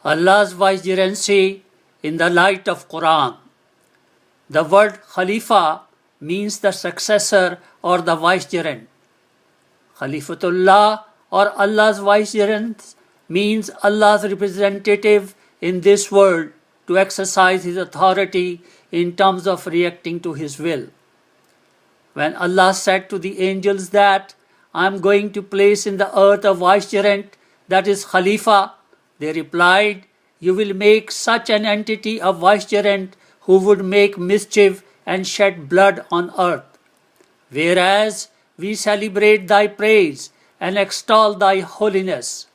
Allah's vicegerency in the light of Quran. The word Khalifa means the successor or the vicegerent. Khalifatullah or Allah's vicegerent means Allah's representative in this world to exercise His authority in terms of reacting to His will. When Allah said to the angels that I am going to place in the earth a vicegerent, that is Khalifa, they replied, you will make such an entity a vicegerent who would make mischief and shed blood on earth. Whereas we celebrate thy praise and extol thy holiness.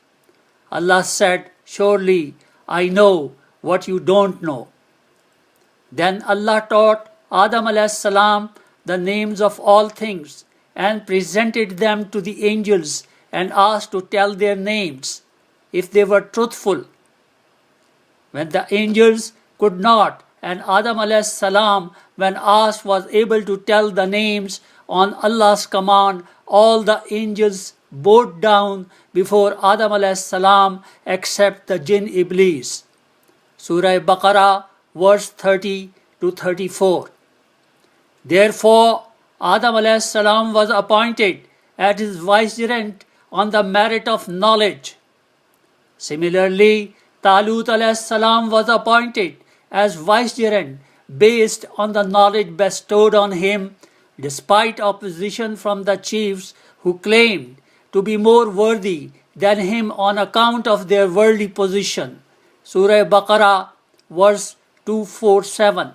Allah said, surely I know what you don't know. Then Allah taught Adam alayhi salam the names of all things and presented them to the angels and asked to tell their names if they were truthful. When the angels could not, and Adam alayhi salam, when asked, was able to tell the names on Allah's command, all the angels bowed down before Adam alayhi salam except the jinn Iblis. Surah Baqarah, verse 30 to 34. Therefore, Adam alayhi salam was appointed as his vicegerent on the merit of knowledge. Similarly, Talut alayhi salam was appointed as vicegerent based on the knowledge bestowed on him, despite opposition from the chiefs who claimed to be more worthy than him on account of their worldly position. Surah Baqarah, verse 247.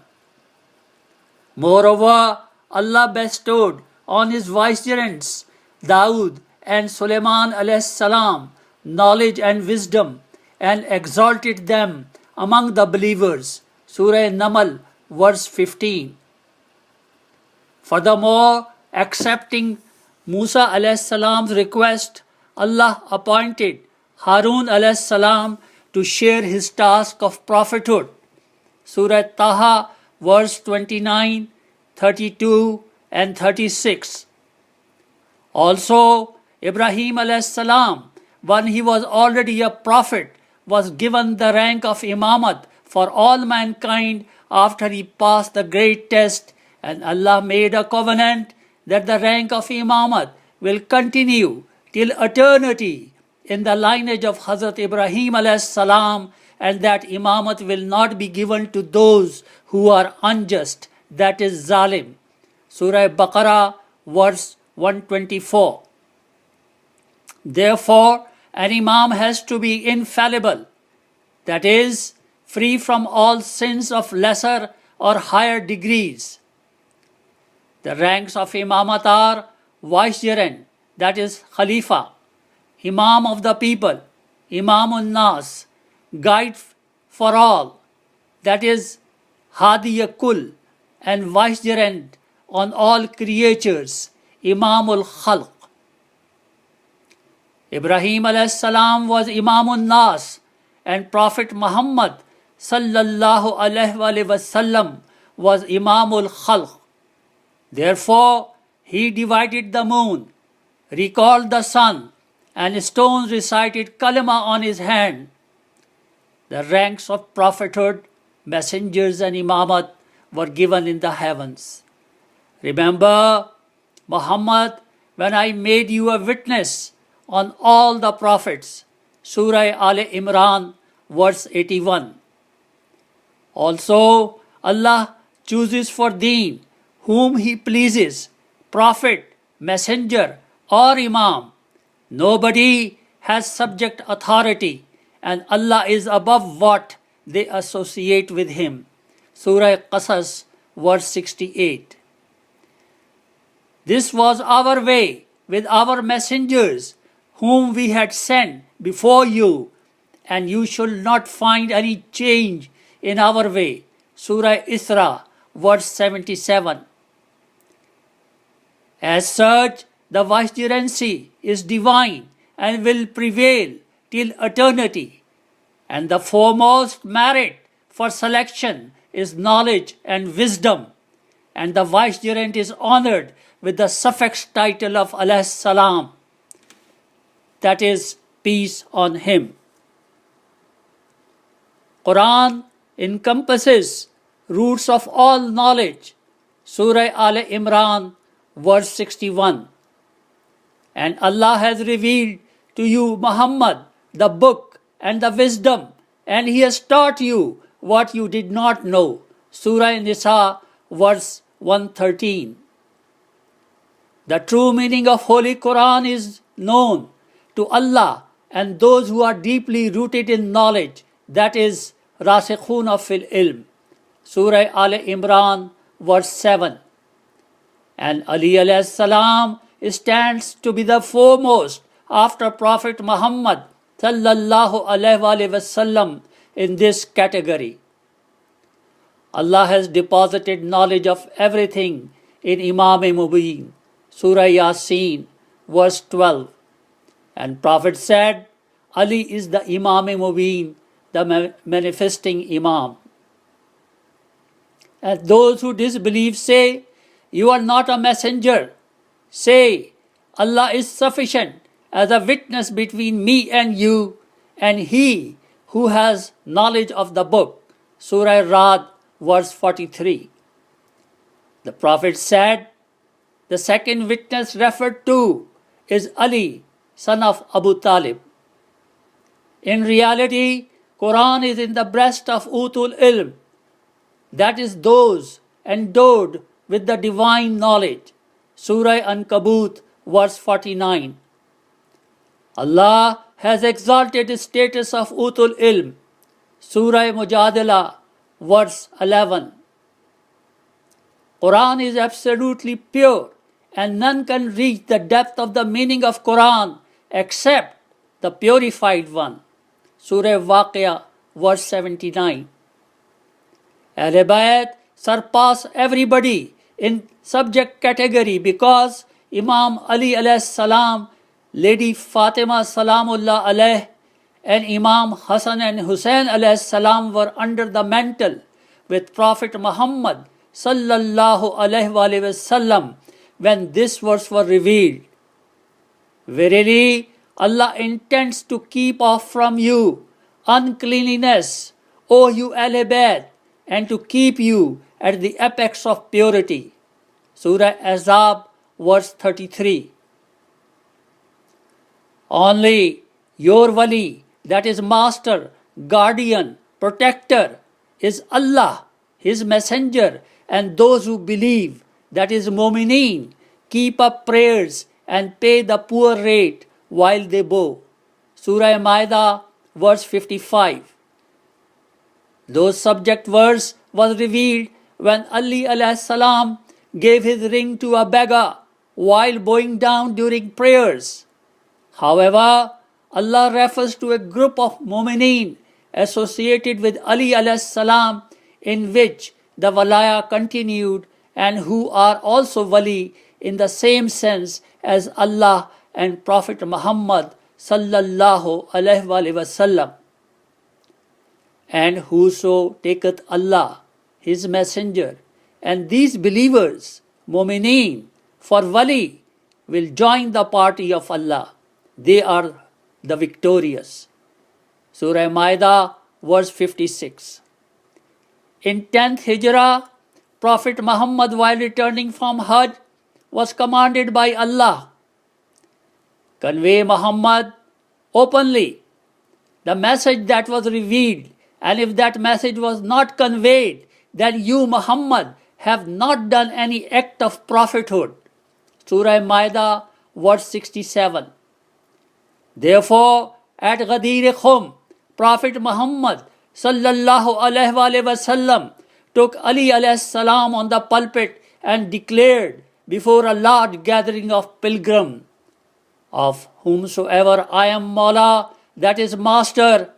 Moreover, Allah bestowed on his vicegerents, Daud and Sulaiman alayhi salam, knowledge and wisdom, and exalted them among the believers. Surah Namal, verse 15. Furthermore, accepting Musa alayhi salam's request, Allah appointed Harun alayhi salam to share his task of prophethood. Surah Taha, verse 29, 32 and 36. Also, Ibrahim alayhi salam, when he was already a prophet, was given the rank of imamat for all mankind after he passed the great test, and Allah made a covenant that the rank of imamat will continue till eternity in the lineage of Hazrat Ibrahim alayhi salam, and that imamat will not be given to those who are unjust, that is zalim. Surah Baqarah, verse 124. Therefore, an imam has to be infallible, that is, free from all sins of lesser or higher degrees. The ranks of imamat are vicegerent, that is Khalifa, Imam of the people, Imamun Nas, guide for all, that is Hadiya Kul, and vicegerent on all creatures, Imamul Khalq. Ibrahim alayhi salam was Imamun Nas, and Prophet Muhammad sallallahu alaihi wasallam was Imamul Khalq. Therefore, he divided the moon, recalled the sun, and stones recited kalima on his hand. The ranks of prophethood, messengers, and imamat were given in the heavens. Remember, Muhammad, when I made you a witness on all the prophets. Surah Al Imran, verse 81. Also, Allah chooses for deen whom He pleases, prophet, messenger, or imam. Nobody has subject authority, and Allah is above what they associate with Him. Surah Qasas, verse 68. This was our way with our messengers, whom we had sent before you, and you should not find any change in our way. Surah Isra, verse 77. As such, the vicegerency is divine and will prevail till eternity, and the foremost merit for selection is knowledge and wisdom, and the vicegerent is honored with the suffix title of alayhi salam, that is, peace on him. Quran encompasses roots of all knowledge. Surah Al Imran, verse 61. And Allah has revealed to you, Muhammad, the book and the wisdom, and He has taught you what you did not know. Surah Nisa, verse 113. The true meaning of Holy Quran is known to Allah and those who are deeply rooted in knowledge, that is, Rasikhuna fil ilm. Surah Al Imran, verse 7. And Ali alayhi salam stands to be the foremost after Prophet Muhammad sallallahu alaihi wasallam in this category. Allah has deposited knowledge of everything in Imam Mubin, Surah Yasin, verse 12. And Prophet said, Ali is the Imam Mubin, the manifesting Imam. And those who disbelieve say, you are not a messenger. Say, Allah is sufficient as a witness between me and you, and He who has knowledge of the book. Surah Rad, verse 43. The Prophet said, the second witness referred to is Ali, son of Abu Talib. In reality, Quran is in the breast of Utul Ilm, that is those endowed with the divine knowledge. Surah Ankabut, verse 49. Allah has exalted the status of Utul Ilm. Surah Mujadala, verse 11. Quran is absolutely pure, and none can reach the depth of the meaning of Quran except the purified one. Surah Waqia, verse 79. Ahl Bayt surpass everybody in subject category because Imam Ali alayhi salam, Lady Fatima salamullah alayh, and Imam Hassan and Hussein alayhi salam were under the mantle with Prophet Muhammad sallallahu alayhi wasallam when this verse was revealed. Verily, Allah intends to keep off from you uncleanliness, O you Ahl Bayt, and to keep you at the apex of purity. Surah Ahzab, verse 33. Only your wali, that is master, guardian, protector, is Allah, His messenger, and those who believe, that is mu'mineen, keep up prayers and pay the poor rate while they bow. Surah Ma'idah, verse 55. Those subject verse was revealed when Ali alayhi salam gave his ring to a beggar while bowing down during prayers. However, Allah refers to a group of mu'mineen associated with Ali alayhi salam in which the walaya continued and who are also wali in the same sense as Allah and Prophet Muhammad sallallahu alaihi wasallam. And whoso taketh Allah, His messenger, and these believers, mu'mineen, for wali, will join the party of Allah. They are the victorious. Surah Ma'idah, verse 56. In 10th Hijrah, Prophet Muhammad, while returning from Hajj, was commanded by Allah, convey Muhammad openly the message that was revealed, and if that message was not conveyed, then you, Muhammad, have not done any act of prophethood. Surah Ma'idah, verse 67. Therefore, at Ghadir Khum, Prophet Muhammad sallallahu alaihi wasallam took Ali alayhi salam on the pulpit and declared before a large gathering of pilgrims, of whomsoever I am Mawla, that is master,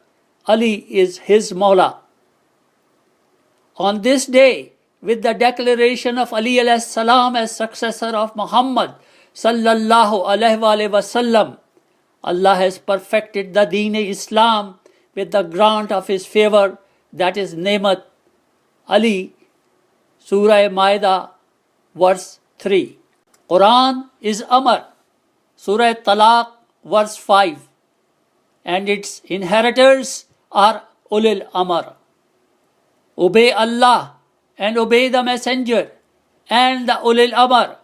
Ali is his Mawla. On this day, with the declaration of Ali alayhi salam as successor of Muhammad sallallahu alaihi wasallam, Allah has perfected the Deen-e-Islam with the grant of His favor, that is Nemat Ali. Surah Ma'idah, verse 3. Quran is Amr. Surah Talaq, verse 5. And its inheritors are ulil amr. Obey Allah and obey the Messenger and the ulil amr.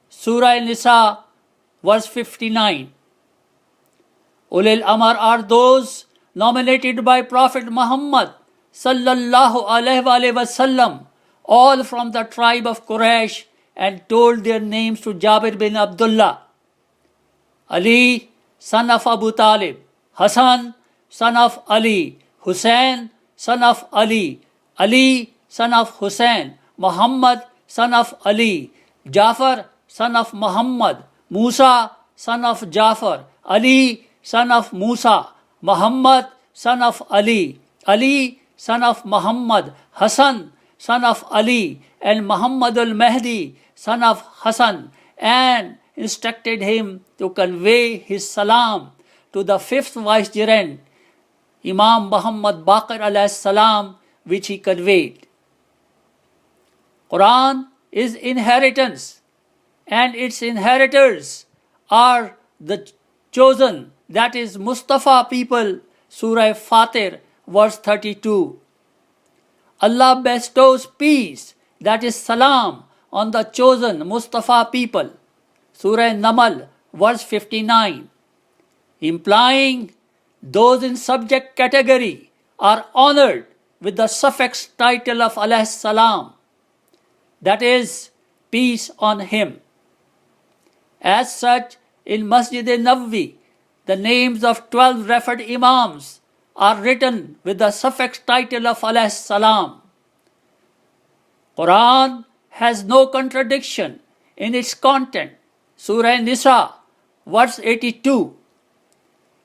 Surah Nisa, verse 59. Ulil amr are those nominated by Prophet Muhammad sallallahu alaihi wasallam, all from the tribe of Quraysh, and told their names to Jabir bin Abdullah. Ali, son of Abu Talib; Hassan, son of Ali; Hussein, son of Ali; Ali, son of Hussein; Muhammad, son of Ali; Jafar, son of Muhammad; Musa, son of Jafar; Ali, son of Musa; Muhammad, son of Ali; Ali, son of Muhammad; Hassan, son of Ali; and Muhammad al-Mahdi, son of Hassan, and instructed him to convey his salam to the fifth Vicegerent, Imam Muhammad Baqir alayhi salam, which he conveyed. Quran is inheritance, and its inheritors are the chosen, that is Mustafa people. Surah Fatir, verse 32. Allah bestows peace, that is salam, on the chosen Mustafa people. Surah Namal, verse 59. Implying those in subject category are honored with the suffix title of alayhi salam, that is peace on him. As such, in Masjid Nabawi, the names of 12 referred Imams are written with the suffix title of alayhi salam. Quran has no contradiction in its content. Surah Nisa, verse 82.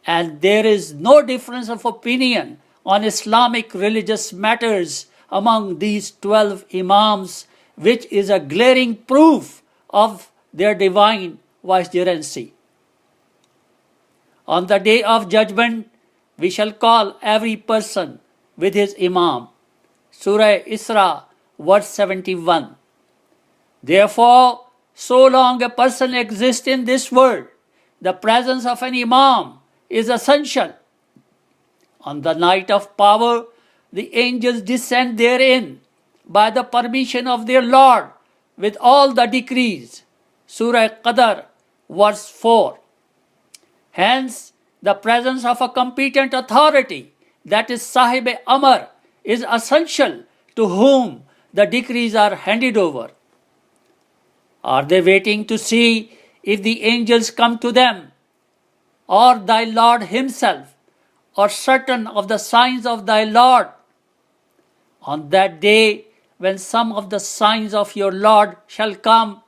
And there is no difference of opinion on Islamic religious matters among these 12 Imams, which is a glaring proof of their divine vicegerency. On the day of judgment, we shall call every person with his Imam. Surah Isra, verse 71. Therefore, so long a person exists in this world, the presence of an Imam is essential. On the night of power, the angels descend therein by the permission of their Lord with all the decrees. Surah Qadr, verse 4. Hence, the presence of a competent authority, that is Sahib-e-Amr, is essential to whom the decrees are handed over. Are they waiting to see if the angels come to them, or thy Lord himself, or certain of the signs of thy Lord? On that day, when some of the signs of your Lord shall come,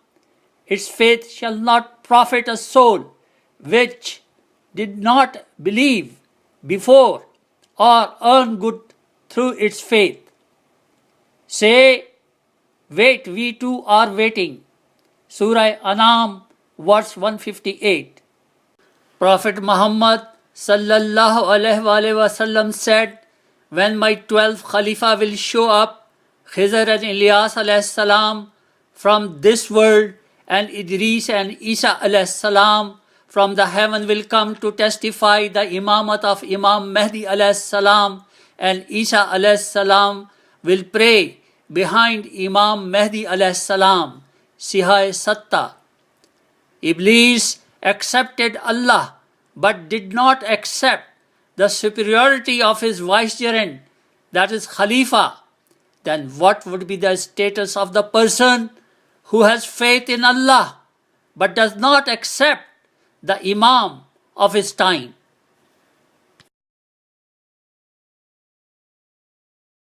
its faith shall not profit a soul which did not believe before or earn good through its faith. Say, wait, we too are waiting. Surah Anam, verse 158. Prophet Muhammad sallallahu alaihi wasallam said, when my 12th Khalifa will show up, Khizr and Ilyas alayhi salam from this world, and Idris and Isa alayhi salam from the heaven will come to testify the imamat of Imam Mahdi alayhi salam, and Isa alayhi salam will pray behind Imam Mahdi alayhi salam. Sihai Satta. Iblis accepted Allah but did not accept the superiority of his vicegerent, that is Khalifa. Then what would be the status of the person who has faith in Allah but does not accept the Imam of his time?